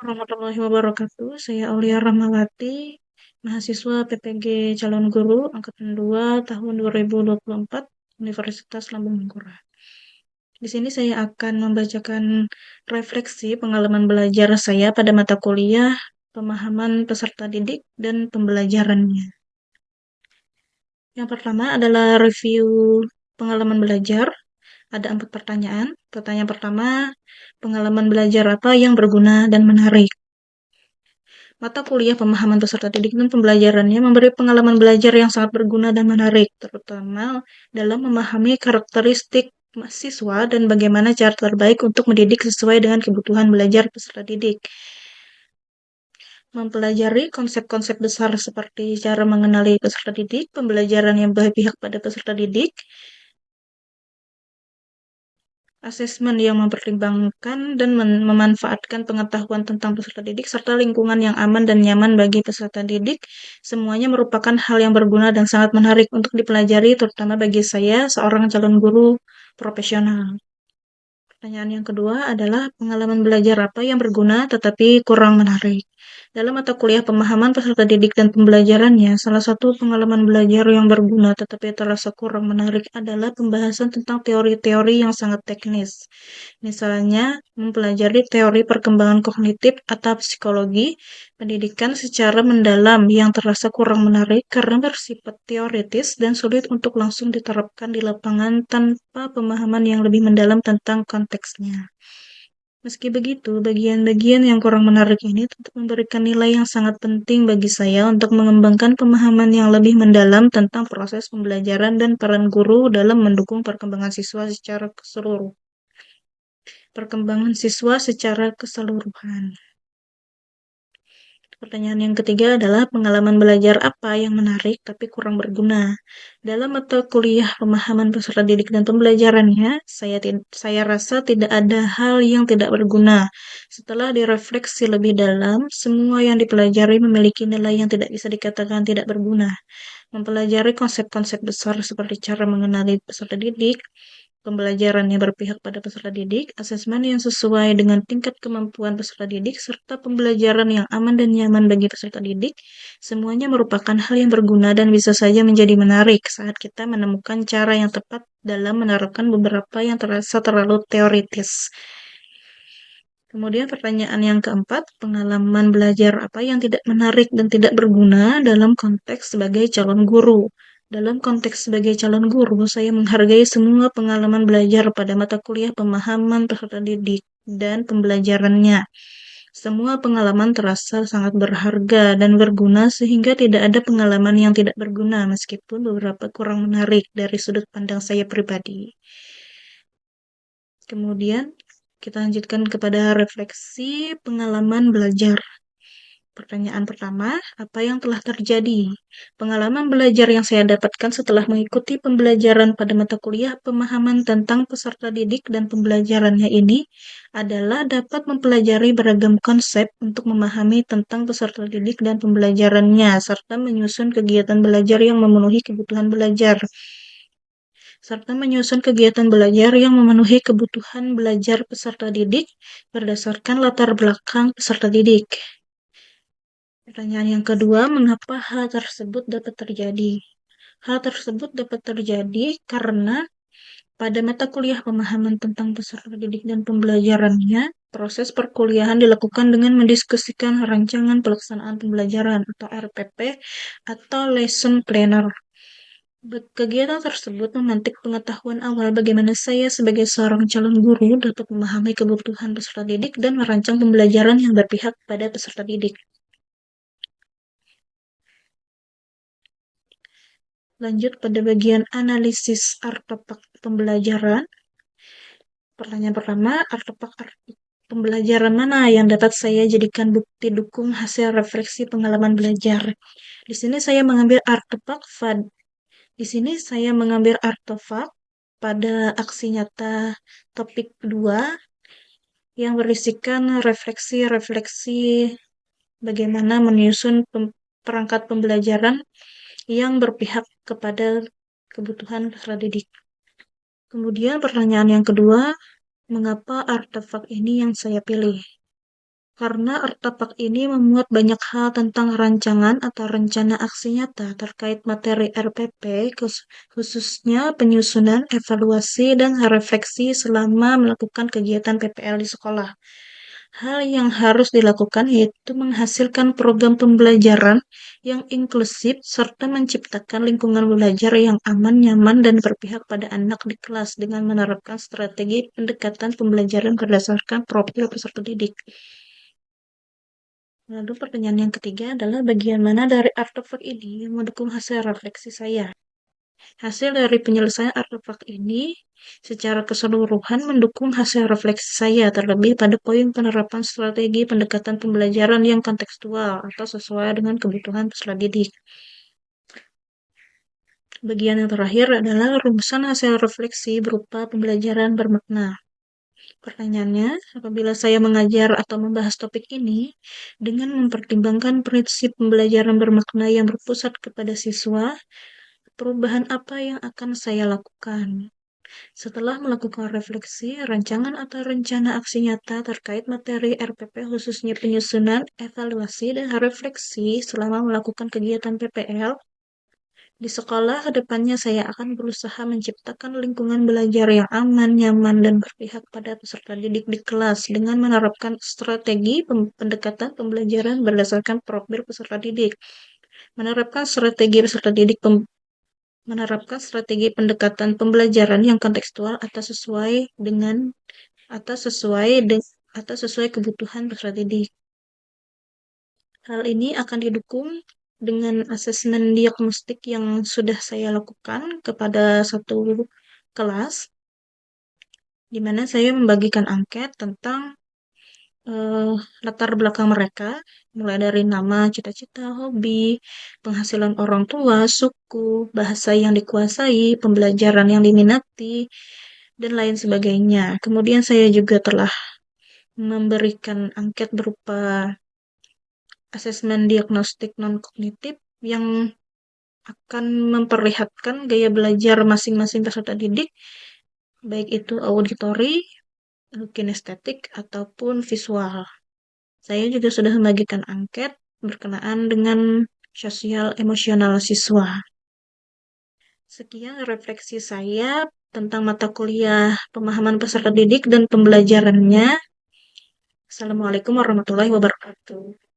warahmatullahi wabarakatuh. Saya Aulia Rahmawati, mahasiswa PPG Calon Guru Angkatan 2 tahun 2024, Universitas Lambung Mangkurat. Di sini saya akan membacakan refleksi pengalaman belajar saya pada mata kuliah pemahaman peserta didik dan pembelajarannya. Yang pertama adalah review pengalaman belajar. Ada 4 pertanyaan. Pertanyaan pertama, pengalaman belajar apa yang berguna dan menarik? Mata kuliah pemahaman peserta didik dan pembelajarannya memberi pengalaman belajar yang sangat berguna dan menarik, terutama dalam memahami karakteristik siswa dan bagaimana cara terbaik untuk mendidik sesuai dengan kebutuhan belajar peserta didik. Mempelajari konsep-konsep besar seperti cara mengenali peserta didik, pembelajaran yang berpihak pada peserta didik, asesmen yang mempertimbangkan dan memanfaatkan pengetahuan tentang peserta didik, serta lingkungan yang aman dan nyaman bagi peserta didik, semuanya merupakan hal yang berguna dan sangat menarik untuk dipelajari, terutama bagi saya, seorang calon guru profesional. Pertanyaan yang kedua adalah pengalaman belajar apa yang berguna tetapi kurang menarik. Dalam mata kuliah pemahaman peserta didik dan pembelajarannya, salah satu pengalaman belajar yang berguna tetapi terasa kurang menarik adalah pembahasan tentang teori-teori yang sangat teknis. Misalnya, mempelajari teori perkembangan kognitif atau psikologi pendidikan secara mendalam yang terasa kurang menarik karena bersifat teoritis dan sulit untuk langsung diterapkan di lapangan tanpa pemahaman yang lebih mendalam tentang konteksnya. Meski begitu, bagian-bagian yang kurang menarik ini tetap memberikan nilai yang sangat penting bagi saya untuk mengembangkan pemahaman yang lebih mendalam tentang proses pembelajaran dan peran guru dalam mendukung perkembangan siswa secara keseluruhan. Pertanyaan yang ketiga adalah pengalaman belajar apa yang menarik tapi kurang berguna. Dalam mata kuliah pemahaman peserta didik dan pembelajarannya, saya rasa tidak ada hal yang tidak berguna. Setelah direfleksi lebih dalam, semua yang dipelajari memiliki nilai yang tidak bisa dikatakan tidak berguna. Mempelajari konsep-konsep besar seperti cara mengenali peserta didik, pembelajaran yang berpihak pada peserta didik, asesmen yang sesuai dengan tingkat kemampuan peserta didik, serta pembelajaran yang aman dan nyaman bagi peserta didik, semuanya merupakan hal yang berguna dan bisa saja menjadi menarik saat kita menemukan cara yang tepat dalam menerapkan beberapa yang terasa terlalu teoritis. Kemudian pertanyaan yang keempat, pengalaman belajar apa yang tidak menarik dan tidak berguna dalam konteks sebagai calon guru. Dalam konteks sebagai calon guru, saya menghargai semua pengalaman belajar pada mata kuliah pemahaman peserta didik dan pembelajarannya. Semua pengalaman terasa sangat berharga dan berguna sehingga tidak ada pengalaman yang tidak berguna meskipun beberapa kurang menarik dari sudut pandang saya pribadi. Kemudian kita lanjutkan kepada refleksi pengalaman belajar. Pertanyaan pertama, apa yang telah terjadi? Pengalaman belajar yang saya dapatkan setelah mengikuti pembelajaran pada mata kuliah pemahaman tentang peserta didik dan pembelajarannya ini adalah dapat mempelajari beragam konsep untuk memahami tentang peserta didik dan pembelajarannya, serta menyusun kegiatan belajar yang memenuhi kebutuhan belajar peserta didik berdasarkan latar belakang peserta didik. Pertanyaan yang kedua, mengapa hal tersebut dapat terjadi? Hal tersebut dapat terjadi karena pada mata kuliah pemahaman tentang peserta didik dan pembelajarannya, proses perkuliahan dilakukan dengan mendiskusikan rancangan pelaksanaan pembelajaran atau RPP atau lesson planner. Kegiatan tersebut memantik pengetahuan awal bagaimana saya sebagai seorang calon guru dapat memahami kebutuhan peserta didik dan merancang pembelajaran yang berpihak pada peserta didik. Lanjut pada bagian analisis artefak pembelajaran. Pertanyaan pertama, artefak pembelajaran mana yang dapat saya jadikan bukti dukung hasil refleksi pengalaman belajar? Di sini saya mengambil artefak pada aksi nyata topik 2 yang berisikan refleksi-refleksi bagaimana menyusun perangkat pembelajaran yang berpihak kepada kebutuhan peserta didik. Kemudian pertanyaan yang kedua, mengapa artefak ini yang saya pilih? karena artefak ini memuat banyak hal tentang rancangan atau rencana aksi nyata terkait materi RPP, khususnya penyusunan, evaluasi, dan refleksi selama melakukan kegiatan PPL di sekolah. Hal yang harus dilakukan yaitu menghasilkan program pembelajaran yang inklusif serta menciptakan lingkungan belajar yang aman, nyaman, dan berpihak pada anak di kelas dengan menerapkan strategi pendekatan pembelajaran berdasarkan profil peserta didik. Lalu pertanyaan yang ketiga adalah bagian mana dari artefak ini yang mendukung hasil refleksi saya? Hasil dari penyelesaian artefak ini secara keseluruhan mendukung hasil refleksi saya, terlebih pada poin penerapan strategi pendekatan pembelajaran yang kontekstual atau sesuai dengan kebutuhan peserta didik. Bagian yang terakhir adalah rumusan hasil refleksi berupa pembelajaran bermakna. Pertanyaannya, apabila saya mengajar atau membahas topik ini dengan mempertimbangkan prinsip pembelajaran bermakna yang berpusat kepada siswa, perubahan apa yang akan saya lakukan? Setelah melakukan refleksi, rancangan atau rencana aksi nyata terkait materi RPP khususnya penyusunan, evaluasi, dan refleksi selama melakukan kegiatan PPL, di sekolah ke depannya saya akan berusaha menciptakan lingkungan belajar yang aman, nyaman, dan berpihak pada peserta didik di kelas dengan menerapkan strategi pendekatan pembelajaran berdasarkan profil peserta didik, menerapkan strategi peserta didik menerapkan strategi pendekatan pembelajaran yang kontekstual atau sesuai kebutuhan peserta didik. Hal ini akan didukung dengan asesmen diagnostik yang sudah saya lakukan kepada satu kelas, di mana saya membagikan angket tentang latar belakang mereka, mulai dari nama, cita-cita, hobi, penghasilan orang tua, suku, bahasa yang dikuasai, pembelajaran yang diminati, dan lain sebagainya. Kemudian saya juga telah memberikan angket berupa asesmen diagnostik non-kognitif yang akan memperlihatkan gaya belajar masing-masing peserta didik, baik itu auditori, kinestetik, ataupun visual. Saya juga sudah membagikan angket berkenaan dengan sosial emosional siswa. Sekian refleksi saya tentang mata kuliah pemahaman peserta didik dan pembelajarannya. Assalamualaikum warahmatullahi wabarakatuh.